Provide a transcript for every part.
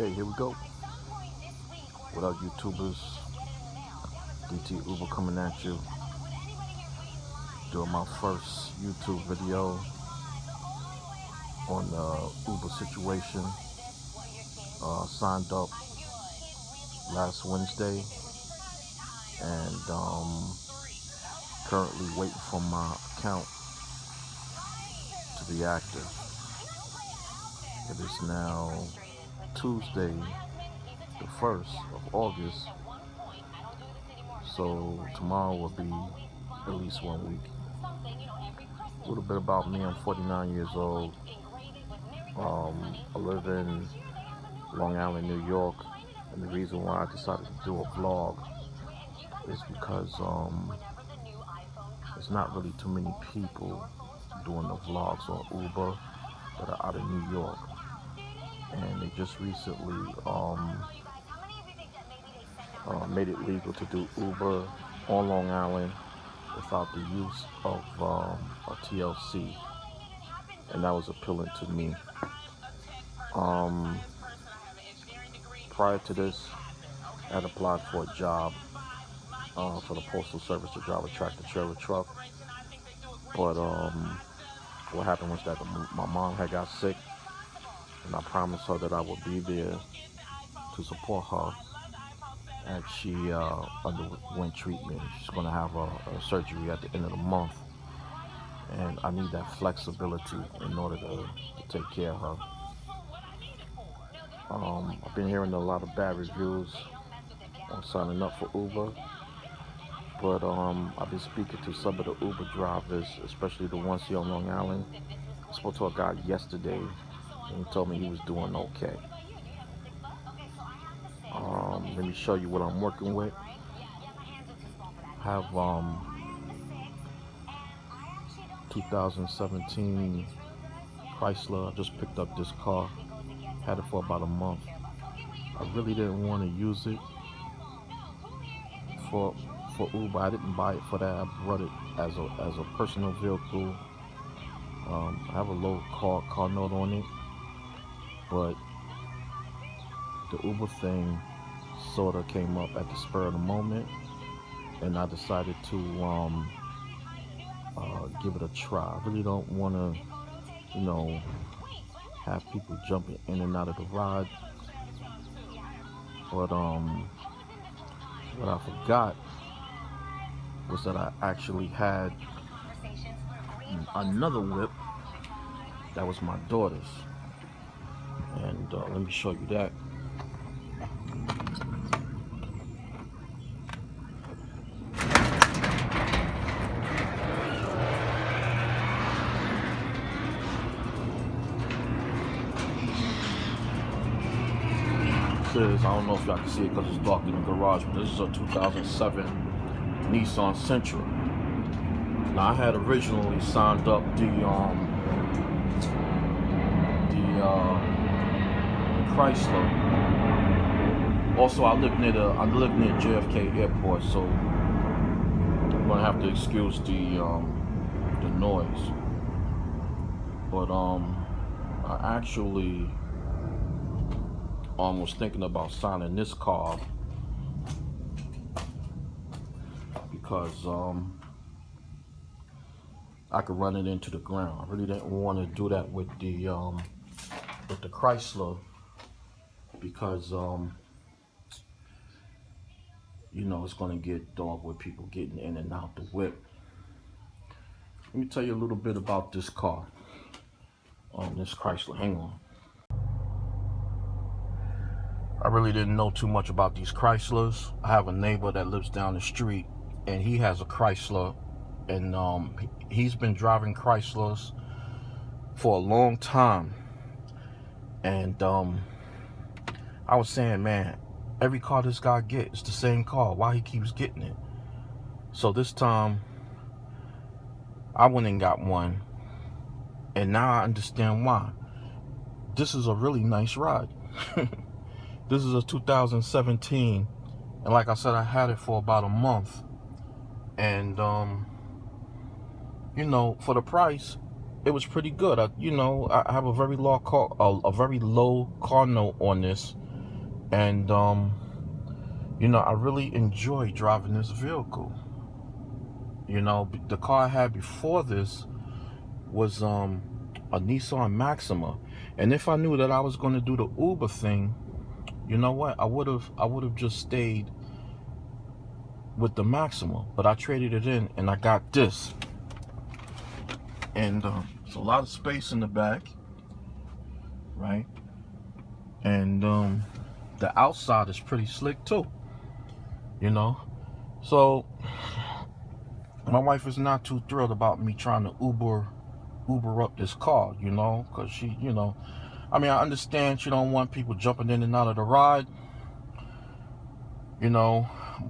Okay, here we go. What up, YouTubers? DT Uber coming at you. Doing my first YouTube video on the Uber situation. Signed up last Wednesday and currently waiting for my account to be active. It is now Tuesday, the 1st of August. So tomorrow will be at least 1 week. A little bit about me. I'm 49 years old. I live in Long Island, New York. And the reason why I decided to do a vlog is because there's not really too many people doing the vlogs on Uber that are out of New York. And they just recently made it legal to do Uber on Long Island without the use of a TLC, and that was appealing to me. Prior to this, I had applied for a job for the Postal Service to drive a tractor-trailer truck, but what happened was that my mom had got sick, and I promised her that I would be there to support her as she underwent treatment. She's going to have a surgery at the end of the month, and I need that flexibility in order to take care of her. I've been hearing a lot of bad reviews on signing up for Uber, but I've been speaking to some of the Uber drivers, especially the ones here on Long Island. I spoke to a guy yesterday, and he told me he was doing okay. Let me show you what I'm working with. I have 2017 Chrysler. I just picked up this car. Had it for about a month. I really didn't want to use it for Uber. I didn't buy it for that. I brought it as a personal vehicle. I have a low car note on it, but the Uber thing sort of came up at the spur of the moment, and I decided to give it a try. I really don't want to, have people jumping in and out of the ride. But what I forgot was that I actually had another whip that was my daughter's, and let me show you that. I don't know if y'all can see it because it's dark in the garage, but this is a 2007 Nissan Sentra. Now I had originally signed up the Chrysler. Also, I live near JFK Airport, so I'm gonna have to excuse the noise. But I actually was thinking about signing this car because I could run it into the ground. I really didn't want to do that with the Chrysler because it's going to get dark with people getting in and out the whip. Let me tell you a little bit about this car, this Chrysler. Hang on. I really didn't know too much about these Chryslers. I have a neighbor that lives down the street, and he has a Chrysler, and he's been driving Chryslers for a long time. And I was saying, man, every car this guy gets is the same car. Why he keeps getting it? So this time, I went and got one, and now I understand why. This is a really nice ride. This is a 2017, and like I said, I had it for about a month, and for the price, it was pretty good. I have a very low car note on this, And I really enjoy driving this vehicle. The car I had before this was a Nissan Maxima, and if I knew that I was going to do the Uber thing, you know what? I would have just stayed with the Maxima, but I traded it in and I got this. And it's a lot of space in the back, right? And the outside is pretty slick too, So my wife is not too thrilled about me trying to Uber up this car, because she, I mean, I understand she don't want people jumping in and out of the ride,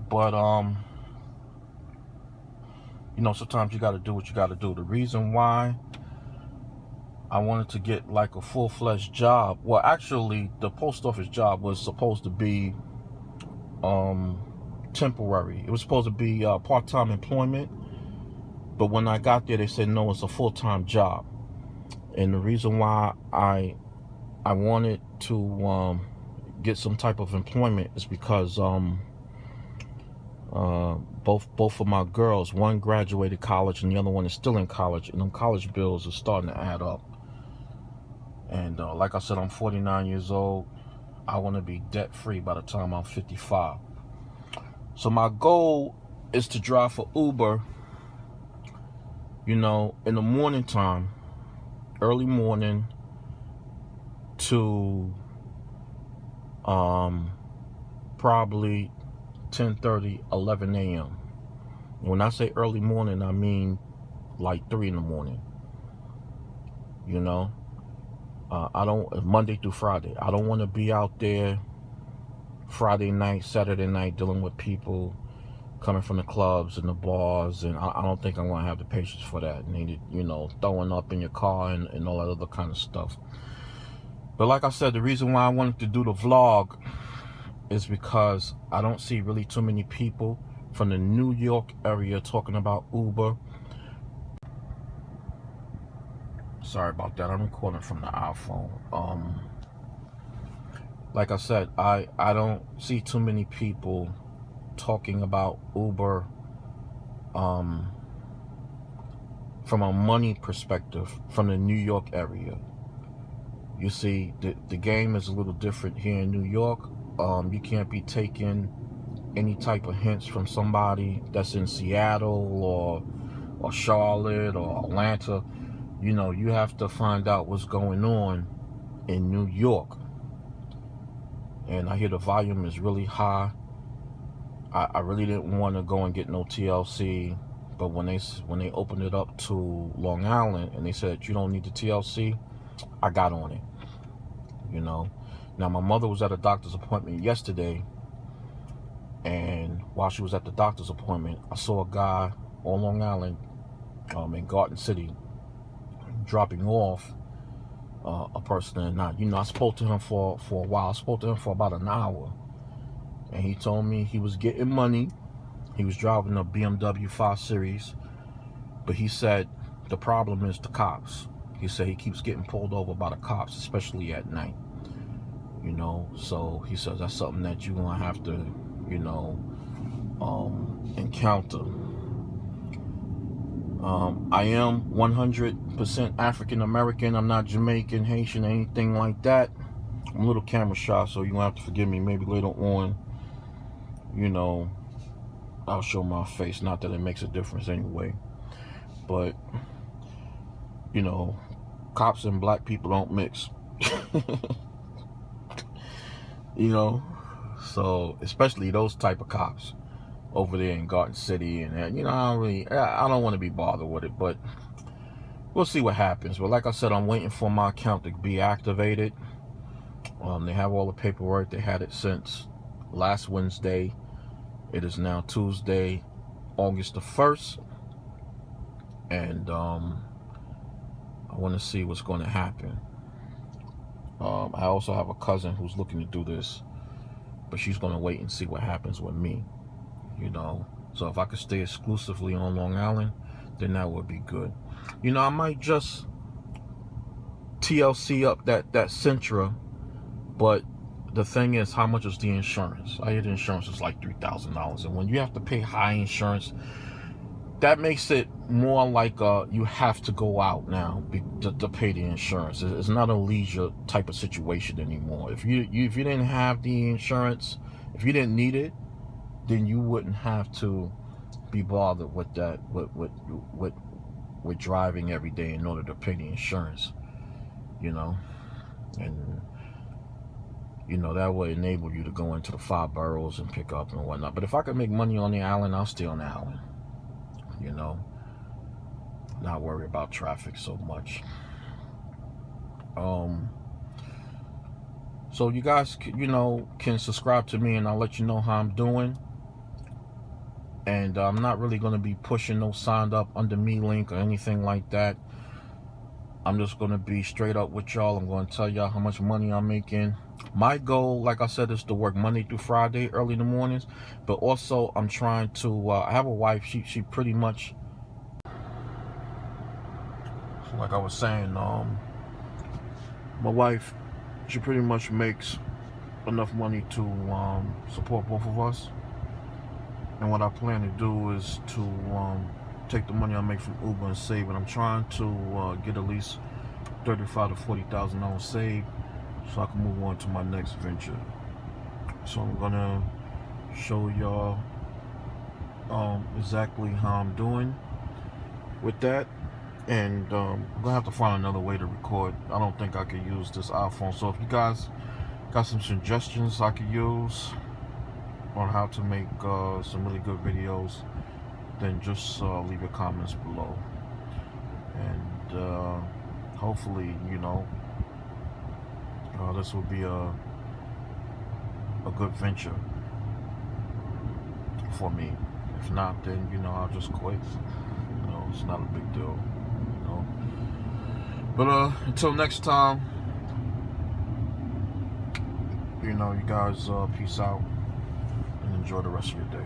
but sometimes you got to do what you got to do. The reason why I wanted to get like a full-fledged job, well, actually the post office job was supposed to be temporary. It was supposed to be part-time employment, but when I got there they said no, it's a full-time job. And the reason why I wanted to get some type of employment is because both of my girls, one graduated college and the other one is still in college, and them college bills are starting to add up. And like I said, I'm 49 years old. I want to be debt free by the time I'm 55. So my goal is to drive for Uber, in the morning time, early morning to probably 10:30, 11 a.m. When I say early morning, I mean like 3 in the morning. I don't, Monday through Friday. I don't want to be out there Friday night, Saturday night dealing with people coming from the clubs and the bars, and I don't think I'm going to have the patience for that. Throwing up in your car and all that other kind of stuff. But like I said, the reason why I wanted to do the vlog is because I don't see really too many people from the New York area talking about Uber. Sorry about that. I'm recording from the iPhone. Like I said, I don't see too many people talking about Uber from a money perspective from the New York area. You see, the game is a little different here in New York. You can't be taking any type of hints from somebody that's in Seattle or Charlotte or Atlanta. You have to find out what's going on in New York. And I hear the volume is really high. I really didn't want to go and get no TLC, but when they opened it up to Long Island and they said you don't need the TLC, I got on it. Now my mother was at a doctor's appointment yesterday, and while she was at the doctor's appointment, I saw a guy on Long Island in Garden City dropping off a person. And I spoke to him for a while. I spoke to him for about an hour, and he told me he was getting money. He was driving a BMW 5 Series, but he said the problem is the cops. He said he keeps getting pulled over by the cops, especially at night. So he says that's something that you're gonna have to, encounter. I am 100% African American. I'm not Jamaican, Haitian, anything like that. I'm a little camera shy, so you're gonna have to forgive me. Maybe later on, I'll show my face. Not that it makes a difference anyway. But, cops and black people don't mix. So especially those type of cops over there in Garden City, and I don't want to be bothered with it, but we'll see what happens. But like I said, I'm waiting for my account to be activated. They have all the paperwork. They had it since last Wednesday. It is now Tuesday, August the 1st, and I want to see what's going to happen. I also have a cousin who's looking to do this, but she's going to wait and see what happens with me. So if I could stay exclusively on Long Island, then that would be good. I might just TLC up that Sentra, but the thing is, how much is the insurance? I hear the insurance is like $3,000, and when you have to pay high insurance, that makes it more like you have to go out now to pay the insurance. It's not a leisure type of situation anymore. If you didn't have the insurance, if you didn't need it, then you wouldn't have to be bothered with that, with driving every day in order to pay the insurance, you know. And you know, that would enable you to go into the 5 boroughs and pick up and whatnot. But if I could make money on the island, I'll stay on the island, you know, not worry about traffic so much. So you guys, you know, can subscribe to me, and I'll let you know how I'm doing. And I'm not really going to be pushing no signed up under me link or anything like that. I'm just going to be straight up with y'all. I'm going to tell y'all how much money I'm making. My goal, like I said, is to work Monday through Friday, early in the mornings. But also, I'm trying to, I have a wife, she pretty much, like I was saying, my wife, she pretty much makes enough money to support both of us. And what I plan to do is to take the money I make from Uber and save it. I'm trying to get at least $35,000 to $40,000 saved, so I can move on to my next venture. So I'm gonna show y'all exactly how I'm doing with that. And I'm gonna have to find another way to record. I don't think I could use this iPhone. So if you guys got some suggestions I could use on how to make some really good videos, then just leave your comments below. And hopefully, you know, this will be a good venture for me. If not, then, you know, I'll just quit. You know, it's not a big deal, you know. But until next time, you know, you guys peace out and enjoy the rest of your day.